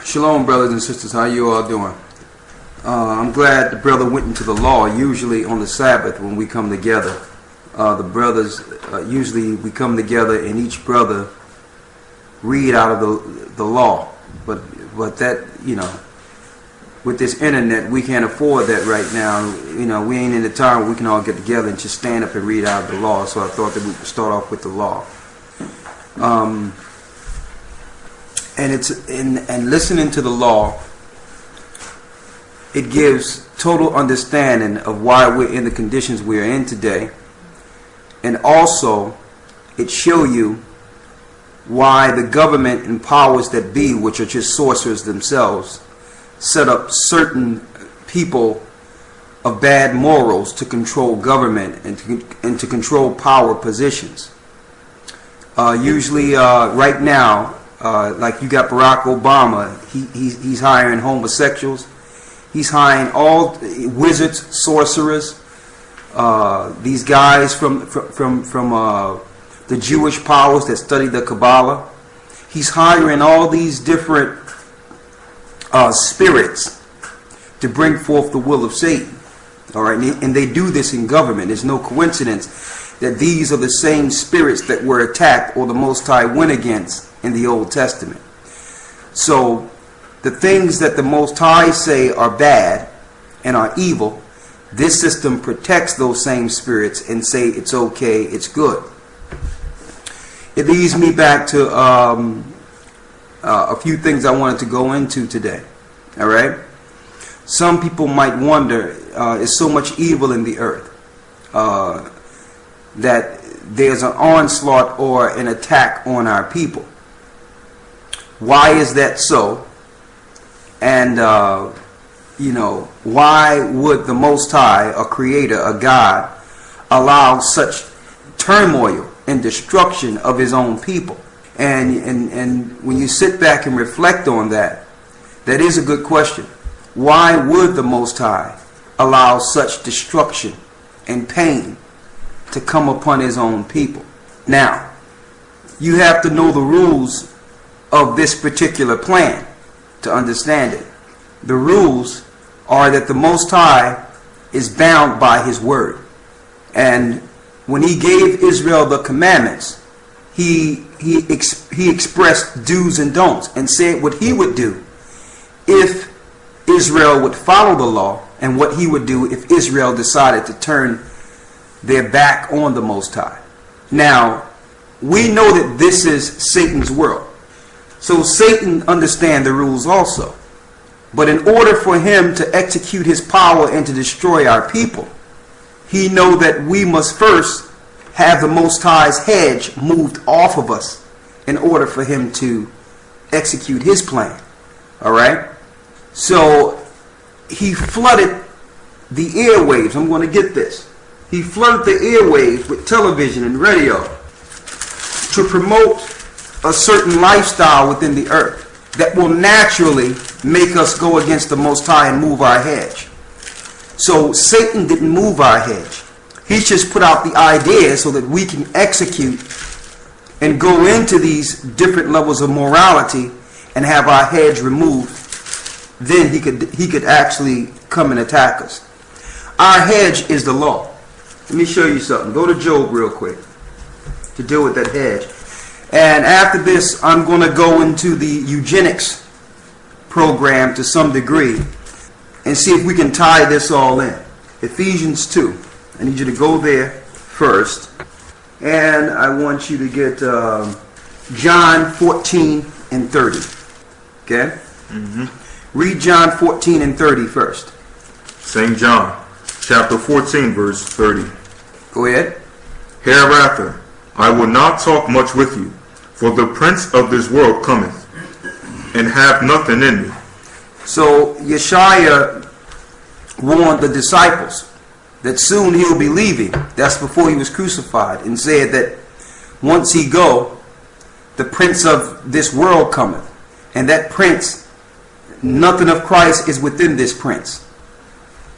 Shalom, brothers and sisters. How you all doing? I'm glad the brother went into the law. Usually on the Sabbath when we come together, the brothers, usually we come together and each brother read out of the law. But that, with this internet, we can't afford that right now. We ain't in the time where we can all get together and just stand up and read out of the law. So I thought that we could start off with the law. And listening to the law, it gives total understanding of why we're in the conditions we're in today, and also it show you why the government and powers that be, which are just sorcerers themselves, set up certain people of bad morals to control government and to control power positions. Usually right now, like you got Barack Obama, he's hiring homosexuals. He's hiring all wizards, sorcerers, these guys from the Jewish powers that study the Kabbalah. He's hiring all these different spirits to bring forth the will of Satan. All right, and they do this in government. There's no coincidence that these are the same spirits that were attacked or the Most High went against in the Old Testament. So the things that the Most High say are bad and are evil, this system protects those same spirits and say it's okay, it's good. It leads me back to a few things I wanted to go into today. All right? Some people might wonder, is so much evil in the earth that there's an onslaught or an attack on our people. Why is that so? And, why would the Most High, a creator, a God, allow such turmoil and destruction of his own people? And when you sit back and reflect on that, that is a good question. Why would the Most High allow such destruction and pain to come upon his own people? Now, you have to know the rules of this particular plan to understand it. The rules are that the Most High is bound by his word. And when he gave Israel the commandments, he expressed do's and don'ts and said what he would do if Israel would follow the law, and what he would do if Israel decided to turn their back on the Most High. Now, we know that this is Satan's world. So Satan understands the rules also. But in order for him to execute his power and to destroy our people, he knows that we must first have the Most High's hedge moved off of us in order for him to execute his plan. All right? So he flooded the airwaves. I'm going to get this. He flooded the airwaves with television and radio to promote a certain lifestyle within the earth that will naturally make us go against the Most High and move our hedge. So Satan didn't move our hedge. He's just put out the idea so that we can execute and go into these different levels of morality and have our hedge removed. Then he could actually come and attack us. Our hedge is the law. Let me show you something. Go to Job real quick to deal with that hedge. And after this, I'm going to go into the Eugenics program to some degree and see if we can tie this all in. Ephesians 2. I need you to go there first. And I want you to get John 14 and 30. Okay? Mm-hmm. Read John 14 and 30 first. St. John, chapter 14, verse 30. Go ahead. Hereafter, I will not talk much with you, for the prince of this world cometh, and hath nothing in me. So Yeshua warned the disciples that soon he'll be leaving. That's before he was crucified, and said that once he go, the prince of this world cometh. And that prince, nothing of Christ is within this prince.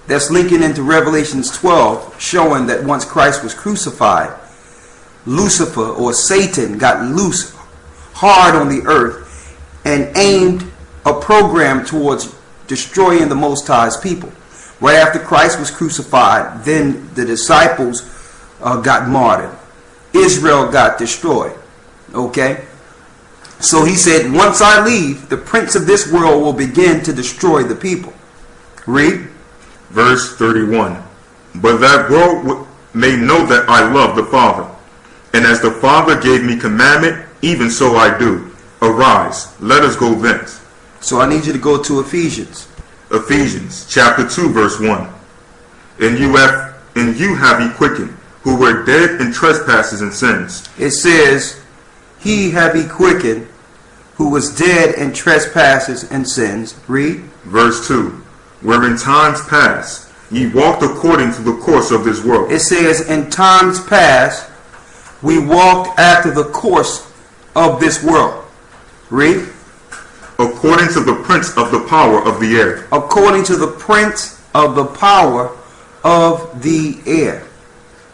That's linking into Revelations 12, showing that once Christ was crucified, Lucifer or Satan got loose hard on the earth and aimed a program towards destroying the Most High's people. Right after Christ was crucified, then the disciples got martyred. Israel got destroyed. Okay? So he said, once I leave, the prince of this world will begin to destroy the people. Read. Verse 31. But that world may know that I love the Father. And as the Father gave me commandment, even so I do. Arise, let us go thence. So I need you to go to Ephesians. Ephesians chapter 2 verse 1. And you have he quickened, who were dead in trespasses and sins. It says, he have he quickened, who was dead in trespasses and sins. Read. Verse 2. Where in times past ye walked according to the course of this world. It says, in times past we walked after the course of this world. Read. According to the prince of the power of the air. According to the prince of the power of the air.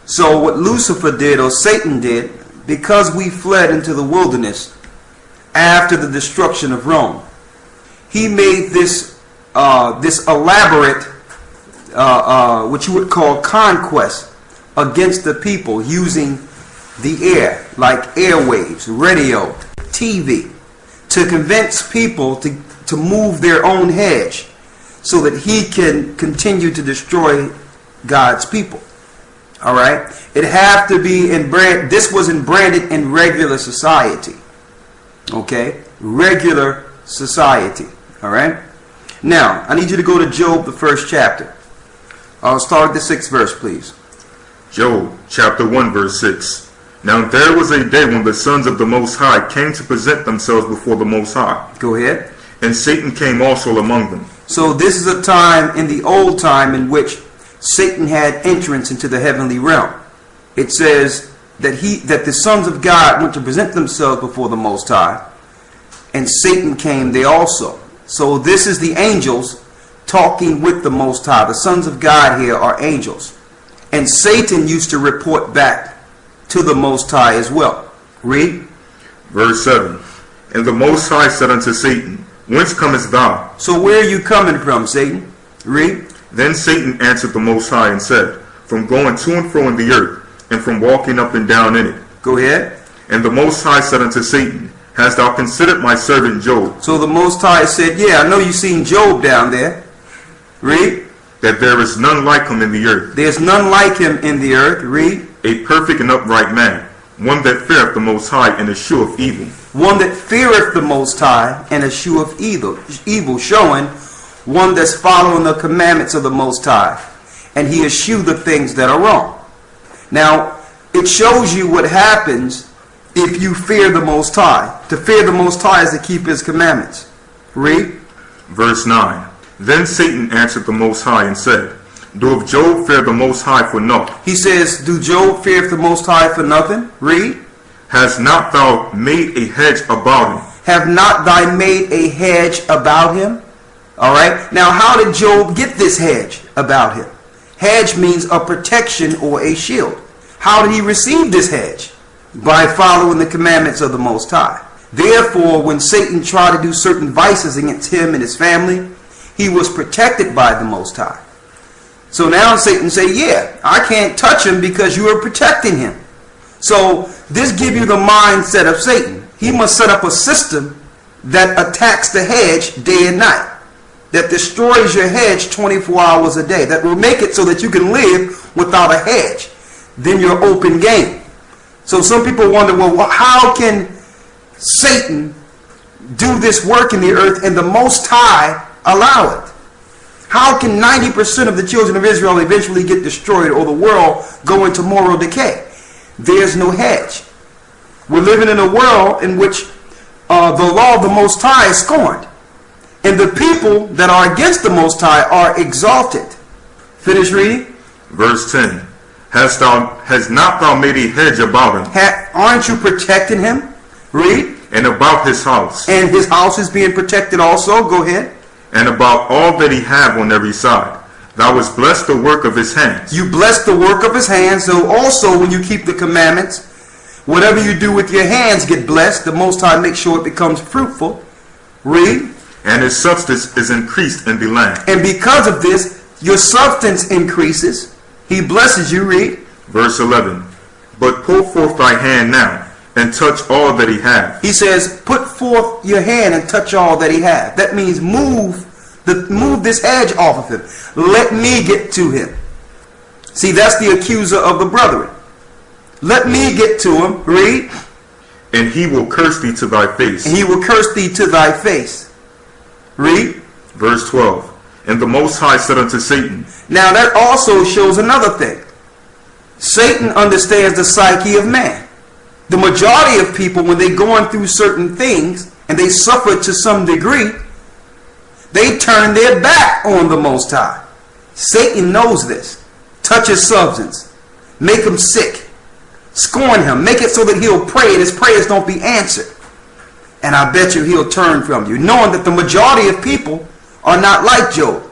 So what Lucifer did, or Satan did, because we fled into the wilderness after the destruction of Rome, he made this elaborate, what you would call conquest against the people using the air, like airwaves, radio, TV, to convince people to move their own hedge so that he can continue to destroy God's people. All right? It have to be this wasn't branded in regular society. Okay? Regular society. All right? Now, I need you to go to Job, the 1st chapter. I'll start at the 6th verse, please. Job chapter 1 verse 6. Now there was a day when the sons of the Most High came to present themselves before the Most High. Go ahead. And Satan came also among them. So this is a time in the old time in which Satan had entrance into the heavenly realm. It says that the sons of God went to present themselves before the Most High, and Satan came there also. So this is the angels talking with the Most High. The sons of God here are angels. And Satan used to report back to the Most High as well. Read. Verse 7. And the Most High said unto Satan, Whence comest thou? So where are you coming from, Satan? Read. Then Satan answered the Most High and said, From going to and fro in the earth, and from walking up and down in it. Go ahead. And the Most High said unto Satan, Hast thou considered my servant Job? So the Most High said, yeah, I know you've seen Job down there. Read. That there is none like him in the earth. There's none like him in the earth. Read. A perfect and upright man, one that feareth the Most High and escheweth evil. One that feareth the Most High and escheweth evil, showing one that's following the commandments of the Most High, and he eschew the things that are wrong. Now, it shows you what happens if you fear the Most High. To fear the Most High is to keep his commandments. Read. Verse 9. Then Satan answered the Most High and said, Doth Job fear the Most High for naught? He says, do Job fear the Most High for nothing? Read. Hast not thou made a hedge about him? Have not thou made a hedge about him? All right. Now, how did Job get this hedge about him? Hedge means a protection or a shield. How did he receive this hedge? By following the commandments of the Most High. Therefore, when Satan tried to do certain vices against him and his family, he was protected by the Most High. So now Satan say, yeah, I can't touch him because you are protecting him. So this gives you the mindset of Satan. He must set up a system that attacks the hedge day and night, that destroys your hedge 24 hours a day, that will make it so that you can live without a hedge. Then you're open game. So some people wonder, well, how can Satan do this work in the earth and the Most High allow it? How can 90% of the children of Israel eventually get destroyed or the world go into moral decay? There's no hedge. We're living in a world in which the law of the Most High is scorned. And the people that are against the Most High are exalted. Finish reading. Verse 10. Has not thou made a hedge about him? Aren't you protecting him? Read. And about his house. And his house is being protected also. Go ahead. And about all that he have on every side. Thou hast blessed the work of his hands. You bless the work of his hands. So also when you keep the commandments, whatever you do with your hands get blessed. The Most High makes sure it becomes fruitful. Read. and his substance is increased in the land. And because of this, your substance increases. He blesses you. Read. Verse 11. But pull forth thy hand now, and touch all that he hath. He says, put forth your hand and touch all that he hath. That means move this hedge off of him. Let me get to him. See, that's the accuser of the brethren. Let me get to him. Read. And he will curse thee to thy face. And he will curse thee to thy face. Read. Verse 12. And the Most High said unto Satan. Now that also shows another thing. Satan understands the psyche of man. The majority of people, when they're going through certain things and they suffer to some degree, they turn their back on the Most High. Satan knows this. Touch his substance. Make him sick. Scorn him. Make it so that he'll pray and his prayers don't be answered. And I bet you he'll turn from you, knowing that the majority of people are not like Job.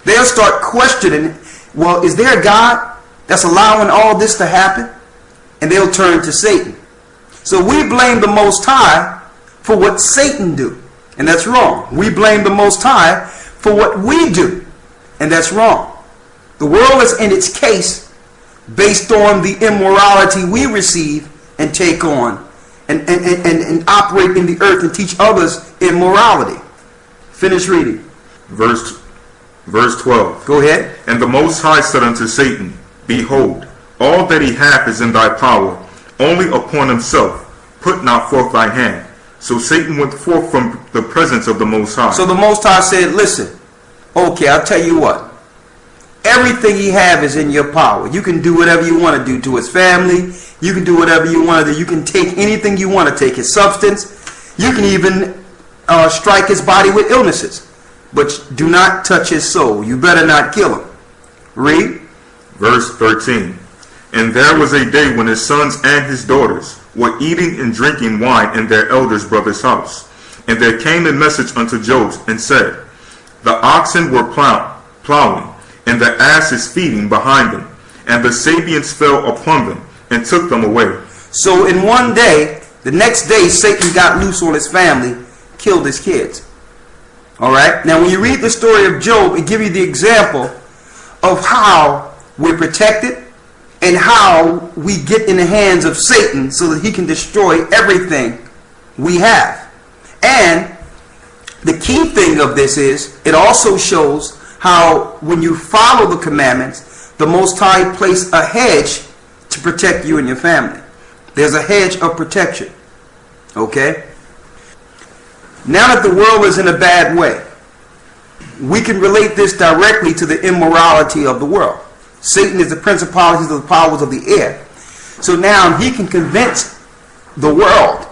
They'll start questioning, well, is there a God that's allowing all this to happen? And they'll turn to Satan. So we blame the Most High for what Satan do. And that's wrong. We blame the Most High for what we do. And that's wrong. The world is in its case based on the immorality we receive and take on and operate in the earth and teach others immorality. Finish reading. Verse 12. Go ahead. And the Most High said unto Satan, Behold, all that he hath is in thy power, only upon himself put not forth thy hand. So Satan went forth from the presence of the Most High. So the Most High said, listen, okay, I'll tell you what. Everything he have is in your power. You can do whatever you want to do to his family. You can do whatever you want to do. You can take anything you want to take, his substance. You can even strike his body with illnesses. But do not touch his soul. You better not kill him. Read. Verse 13. And there was a day when his sons and his daughters were eating and drinking wine in their eldest brother's house. And there came a message unto Job and said, The oxen were plowing, and the asses feeding behind them, and the Sabians fell upon them and took them away. So in one day, the next day, Satan got loose on his family, killed his kids. All right. Now, when you read the story of Job, it gives you the example of how we're protected and how we get in the hands of Satan so that he can destroy everything we have. And the key thing of this is it also shows how when you follow the commandments, the Most High placed a hedge to protect you and your family. There's a hedge of protection. Okay? Now that the world is in a bad way, we can relate this directly to the immorality of the world. Satan is the principalities of the powers of the air. So now he can convince the world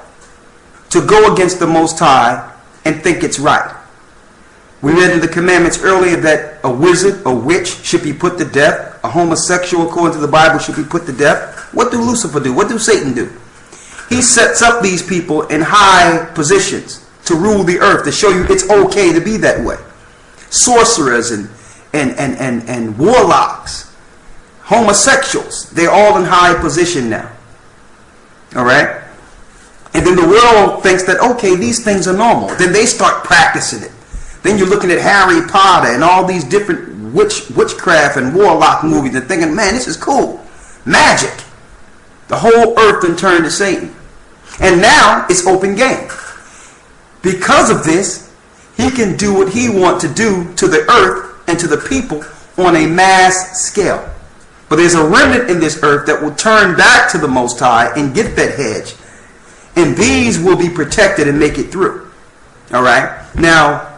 to go against the Most High and think it's right. We read in the commandments earlier that a wizard, a witch should be put to death. A homosexual, according to the Bible, should be put to death. What do Lucifer do? What do Satan do? He sets up these people in high positions to rule the earth, to show you it's okay to be that way. Sorcerers and warlocks, homosexuals, they're all in high position now. All right? And then the world thinks that, okay, these things are normal. Then they start practicing it. Then you're looking at Harry Potter and all these different witchcraft and warlock movies and thinking, man, this is cool. Magic. The whole earth then turned to Satan. And now it's open game. Because of this, he can do what he wants to do to the earth and to the people on a mass scale. But there's a remnant in this earth that will turn back to the Most High and get that hedge. And these will be protected and make it through. All right? Now,